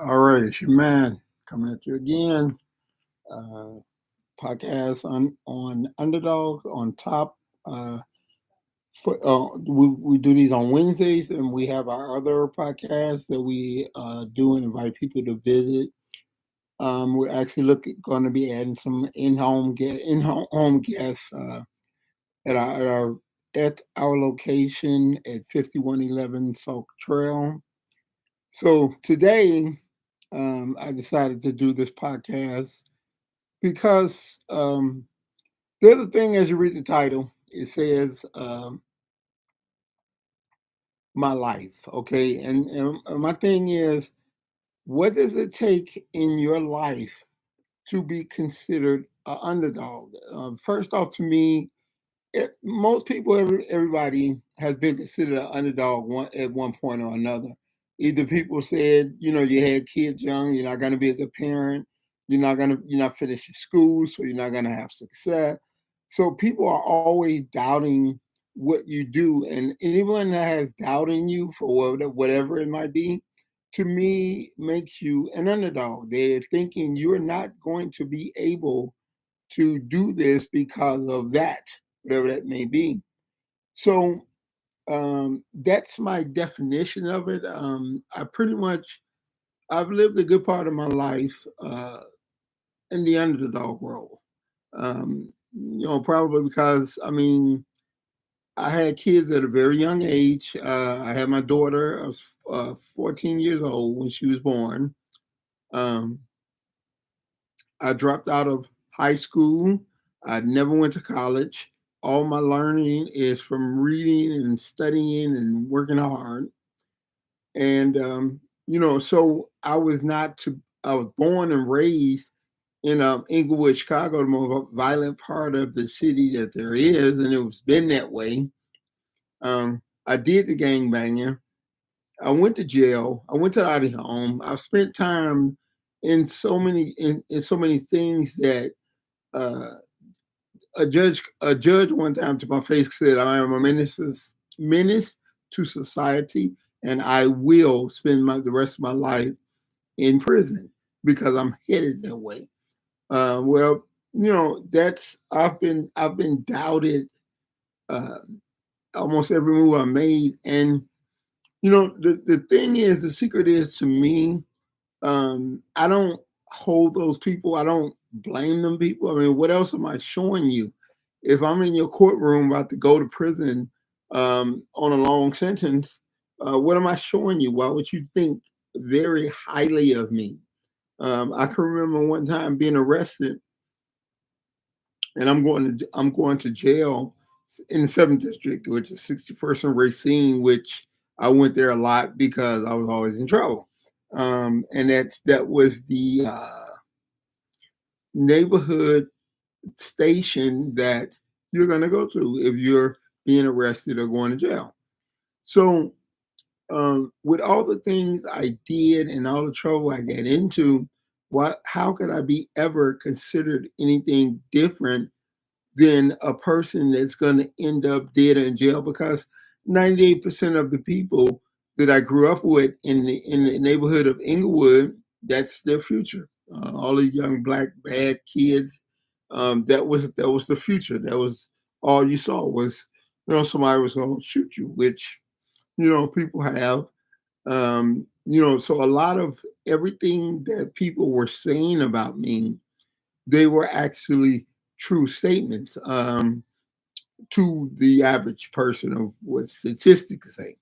All right, it's your man coming at you again. Uh, Podcast on Underdogz on top. We do these on Wednesdays, and we have our other podcasts that we do and invite people to visit. We're actually going to be adding some in home guests at our location at 5111 Salk Trail. So today, I decided to do this podcast because the other thing, as you read the title, it says my life. Okay, and my thing is, what does it take in your life to be considered an underdog? First off, to me, most people, everybody has been considered an underdog at one point or another. Either people said, you had kids young, you're not going to be a good parent, you're not finishing school, so you're not going to have success. So people are always doubting what you do, and anyone that has doubt in you for whatever it might be, to me, makes you an underdog. They're thinking you're not going to be able to do this because of that, whatever that may be. So that's my definition of it. I've lived a good part of my life in the underdog role. Probably because I had kids at a very young age. I had my daughter. I was 14 years old when she was born. Um, I dropped out of high school. I never went to college. All my learning is from reading and studying and working hard. And so I was born and raised in Inglewood, Chicago, the most violent part of the city that there is, and it's been that way. I did the gang banging. I went to jail. I went to the home. I've spent time in so many things that uh, a judge one time to my face said, I am a menace to society, and I will spend the rest of my life in prison because I'm headed that way. Well, that's I've been doubted uh, almost every move I made, and the thing is, the secret is, to me, I don't hold those people. I don't blame them people. I mean, what else am I showing you? If I'm in your courtroom about to go to prison on a long sentence, what am I showing you? Why would you think very highly of me? I can remember one time being arrested, and I'm going to jail in the seventh district, which is 61st and Racine, which I went there a lot because I was always in trouble. And that was the neighborhood station that you're going to go to if you're being arrested or going to jail. So, with all the things I did and all the trouble I got into, how could I be ever considered anything different than a person that's going to end up dead in jail? Because 98% of the people that I grew up with in the neighborhood of Inglewood, that's their future. All the young black bad kids, that was the future. That was all you saw was somebody was going to shoot you, which people have. So a lot of everything that people were saying about me, they were actually true statements to the average person of what statistics say.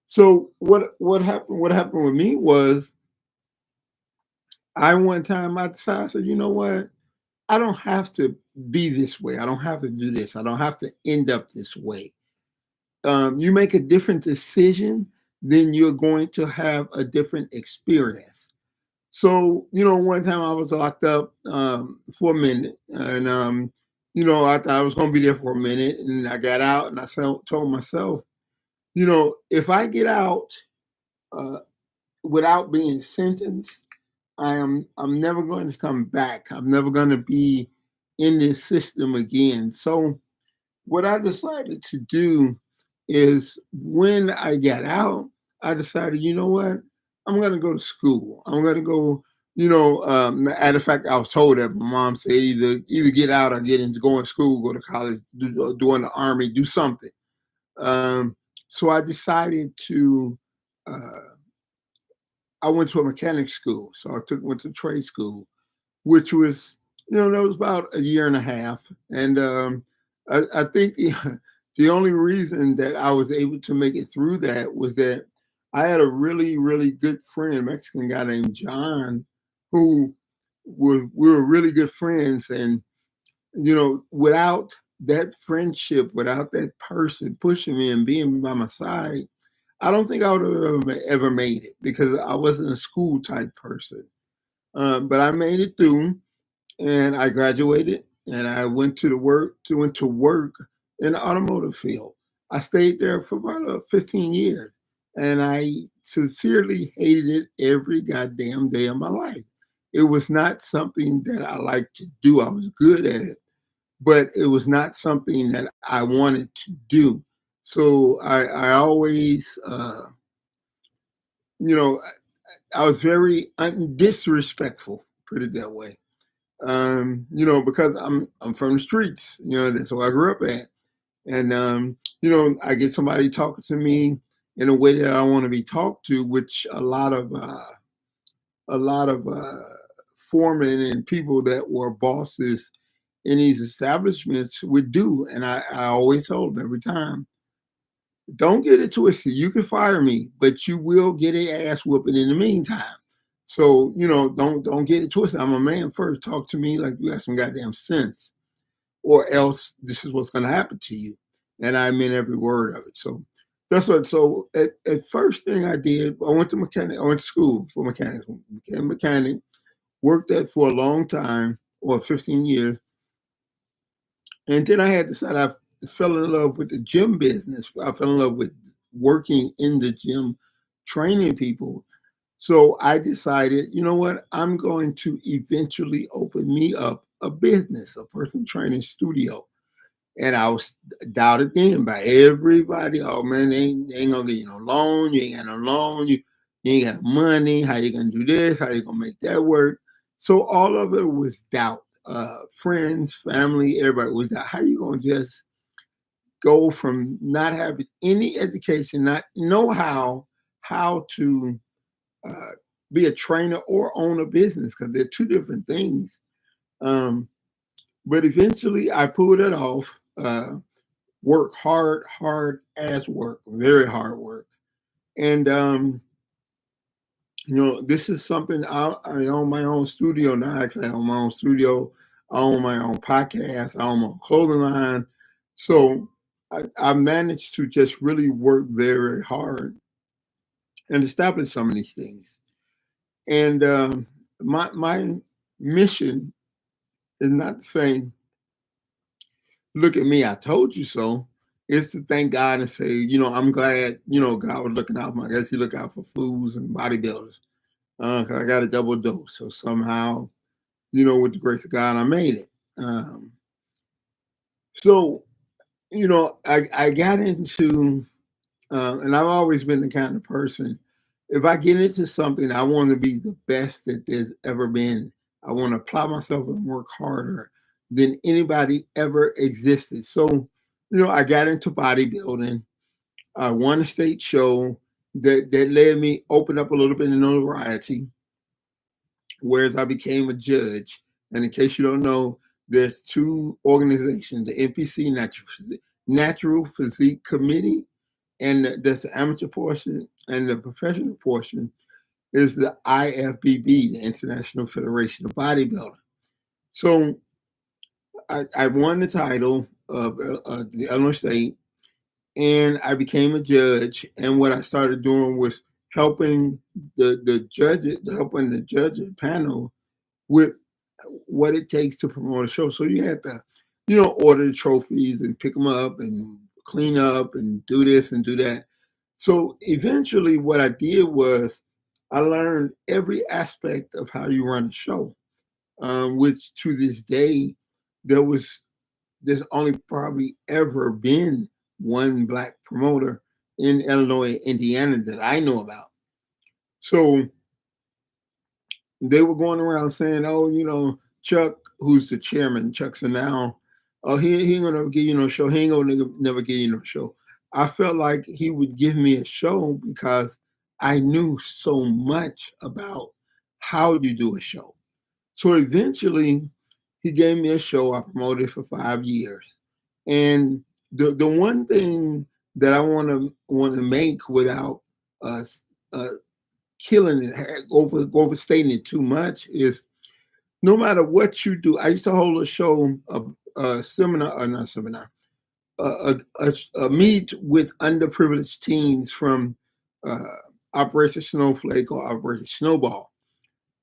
So what happened? What happened with me was, one time I decided, I said, you know what? I don't have to be this way. I don't have to do this. I don't have to end up this way. You make a different decision, then you're going to have a different experience. So, one time I was locked up for a minute, and I thought I was going to be there for a minute, and I got out, and I told myself, if I get out uh, without being sentenced, I'm never going to come back. I'm never going to be in this system again. So, what I decided to do is when I got out, I decided, you know what? I'm going to go to school. I'm going to go, matter of fact, I was told that my mom said either get out or get into going to school, go to college, do in the army, do something. Um, so I decided to, uh, I went to a mechanic school. So went to trade school, which was, that was about a year and a half. And I think the only reason that I was able to make it through that was that I had a really, really good friend, Mexican guy named John, who we were really good friends. And, without that friendship, without that person pushing me and being by my side, I don't think I would have ever made it because I wasn't a school type person. But I made it through and I graduated and I went to work in the automotive field. I stayed there for about 15 years and I sincerely hated it every goddamn day of my life. It was not something that I liked to do. I was good at it, but it was not something that I wanted to do. So I always, you know, I was very disrespectful, put it that way. Because I'm from the streets. That's where I grew up at. And I get somebody talking to me in a way that I want to be talked to, which a lot of foremen and people that were bosses in these establishments would do. And I always told them every time, don't get it twisted. You can fire me, but you will get a ass whooping in the meantime. So, don't get it twisted. I'm a man first. Talk to me like you got some goddamn sense, or else this is what's going to happen to you. And I meant every word of it. So that's what. So at first thing I did, I went to mechanic. I went to school for mechanics. Became a mechanic. Worked that for a long time, or 15 years, and then I had decided I fell in love with the gym business. I fell in love with working in the gym, training people. So I decided, you know what? I'm going to eventually open me up a business, a personal training studio. And I was doubted then by everybody. Oh man, they ain't gonna get you no loan. You ain't got no loan. You ain't got money. How you gonna do this? How you gonna make that work? So all of it was doubt. Friends, family, everybody was doubt. How you gonna just go from not having any education, not know how to uh, be a trainer or own a business because they're two different things. Um, but eventually, I pulled it off. Work hard as work, very hard work, and this is something I own my own studio now. Actually, I own my own studio. I own my own podcast. I own my own clothing line. So I managed to just really work very hard and establish some of these things. And my mission is not to say, "Look at me, I told you so." It's to thank God and say, I'm glad, God was looking out for me. I guess He look out for fools and bodybuilders. 'Cause I got a double dose, so somehow, with the grace of God, I made it. So I got into, and I've always been the kind of person. If I get into something, I want to be the best that there's ever been. I want to apply myself and work harder than anybody ever existed. So, I got into bodybuilding. I won a state show that led me open up a little bit in notoriety, whereas I became a judge. And in case you don't know, there's two organizations: the NPC Natural Physique Committee, and that's the amateur portion, and the professional portion is the IFBB, the International Federation of Bodybuilding. So I won the title of the Illinois State, and I became a judge. And what I started doing was helping the judges, helping the judges panel with what it takes to promote a show. So you had to, order the trophies and pick them up and clean up and do this and do that. So eventually, what I did was I learned every aspect of how you run a show, which to this day, there's only probably ever been one black promoter in Illinois, Indiana that I know about. So they were going around saying, "Oh, Chuck, who's the chairman, Chuck Sinal, oh, he ain't gonna give you no show. He ain't gonna never give you no show." I felt like he would give me a show because I knew so much about how you do a show. So eventually, he gave me a show. I promoted for 5 years, and the one thing that I want to make without uh, uh, killing it, overstating it too much is no matter what you do. I used to hold a show, a seminar, or not seminar, a meet with underprivileged teens from uh, Operation Snowflake or Operation Snowball.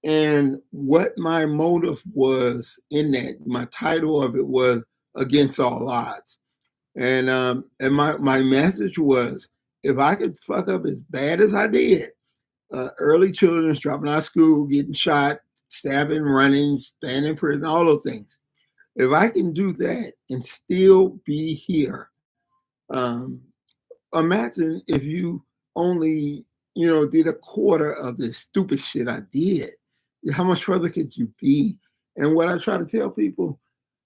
And what my motive was in that, my title of it was Against All Odds. And my message was, if I could fuck up as bad as I did, early children's dropping out of school, getting shot, stabbing, running, staying in prison, all those things. If I can do that and still be here, um, imagine if you only, did a quarter of the stupid shit I did. How much further could you be? And what I try to tell people,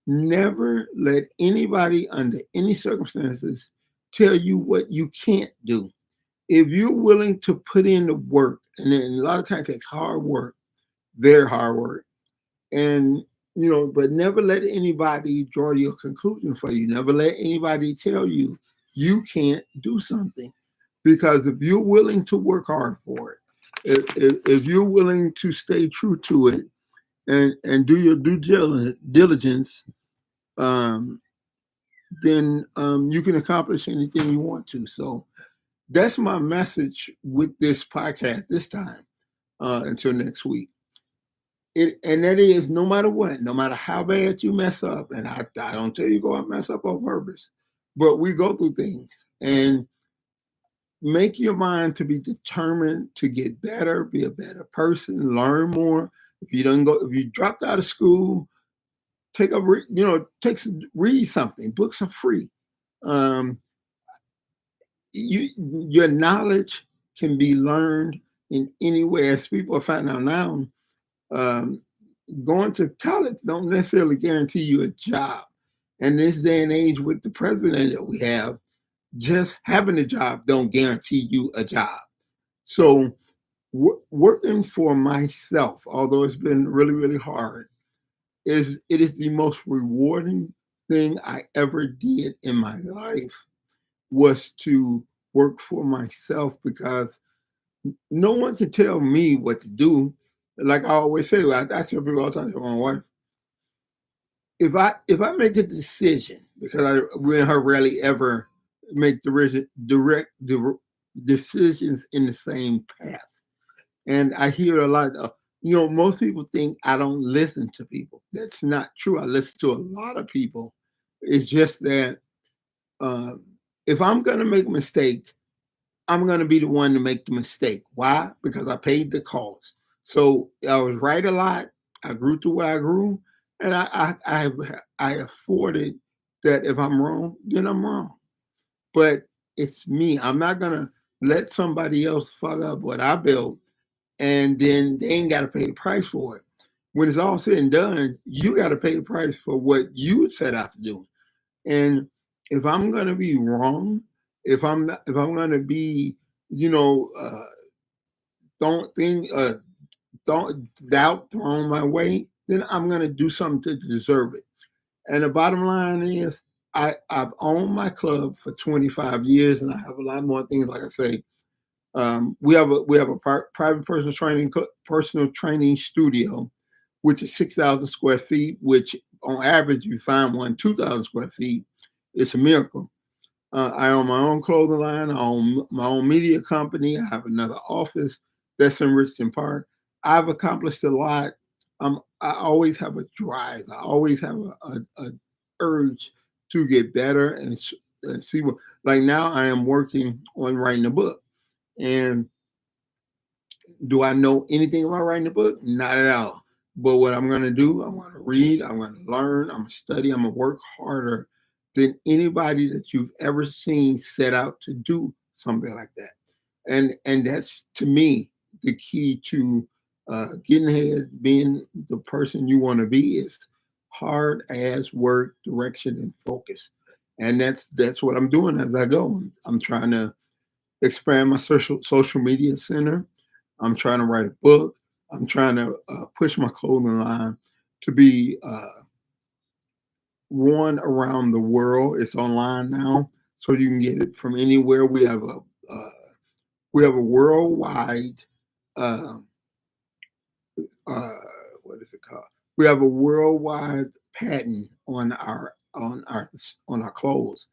never let anybody under any circumstances tell you what you can't do. If you're willing to put in the work, and then a lot of times it takes hard work, very hard work, and but never let anybody draw your conclusion for you. Never let anybody tell you you can't do something, because if you're willing to work hard for it, if you're willing to stay true to it, and do your due diligence, um, then you can accomplish anything you want to. So that's my message with this podcast this time, until next week. And that is, no matter what, no matter how bad you mess up, and I don't tell you go and mess up on purpose, but we go through things, and make your mind to be determined to get better, be a better person, learn more. If you dropped out of school, read something. Books are free. Um, your knowledge can be learned in any way. As people are finding out now, um, going to college don't necessarily guarantee you a job. And this day and age, with the president that we have, just having a job don't guarantee you a job. So working for myself, although it's been really, really hard, it is the most rewarding thing I ever did in my life, was to work for myself, because no one can tell me what to do. Like I always say, I tell people all the time, to my wife, if I make a decision, because we and her rarely ever make direct decisions in the same path. And I hear a lot of, most people think I don't listen to people. That's not true. I listen to a lot of people. It's just that, um, if I'm going to make a mistake, I'm going to be the one to make the mistake. Why? Because I paid the cost. So I was right a lot. I grew to where I grew, and I afforded that. If I'm wrong, then I'm wrong. But it's me. I'm not going to let somebody else fuck up what I built, and then they ain't got to pay the price for it. When it's all said and done, you got to pay the price for what you set out to do. And if I'm going to be wrong, if I'm going to be, you know, uh, don't think, don't doubt thrown my way, then I'm going to do something to deserve it. And the bottom line is, I've owned my club for 25 years, and I have a lot more things. Like I say, we have a private personal training studio, which is 6,000 square feet. Which on average, you find one 2,000 square feet. It's a miracle. I own my own clothing line. I own my own media company. I have another office that's in Richmond Park. I've accomplished a lot. I always have a drive. I always have a urge to get better, and see what. Like now, I am working on writing a book. And do I know anything about writing a book? Not at all. But what I'm going to do, I'm going to read, I'm going to learn, I'm going to study, I'm going to work harder than anybody that you've ever seen set out to do something like that. And that's to me the key to getting ahead, being the person you want to be is hard ass work, direction, and focus. And that's what I'm doing as I go. I'm trying to expand my social media center. I'm trying to write a book. I'm trying to push my clothing line to be worn around the world. It's online now, so you can get it from anywhere. We have a worldwide uh, uh, what is it called? We have a worldwide patent on our clothes,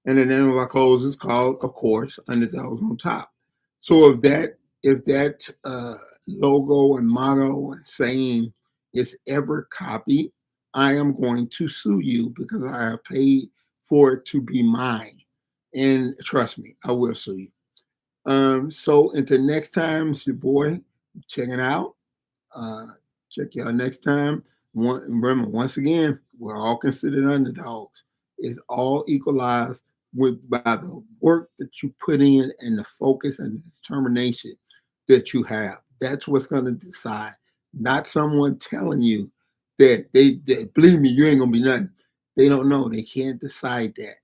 and the name of our clothes is called, of course, Underdogz on top. So if that logo and motto and saying is ever copied, I am going to sue you because I have paid for it to be mine. And trust me, I will sue you. So until next time, it's your boy checking out. Uh, check y'all next time. Remember, once again, we're all considered underdogs. It's all equalized by the work that you put in and the focus and the determination that you have. That's what's going to decide, not someone telling you that believe me, you ain't gonna be nothing. They don't know. They can't decide that.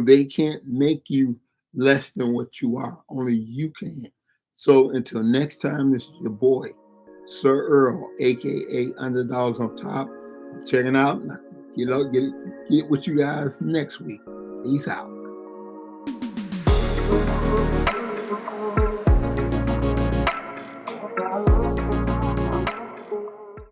They can't make you less than what you are. Only you can. So until next time, this is your boy, Sir Earl, aka Underdogz on top. I'm checking out. Get with you guys next week. Peace out.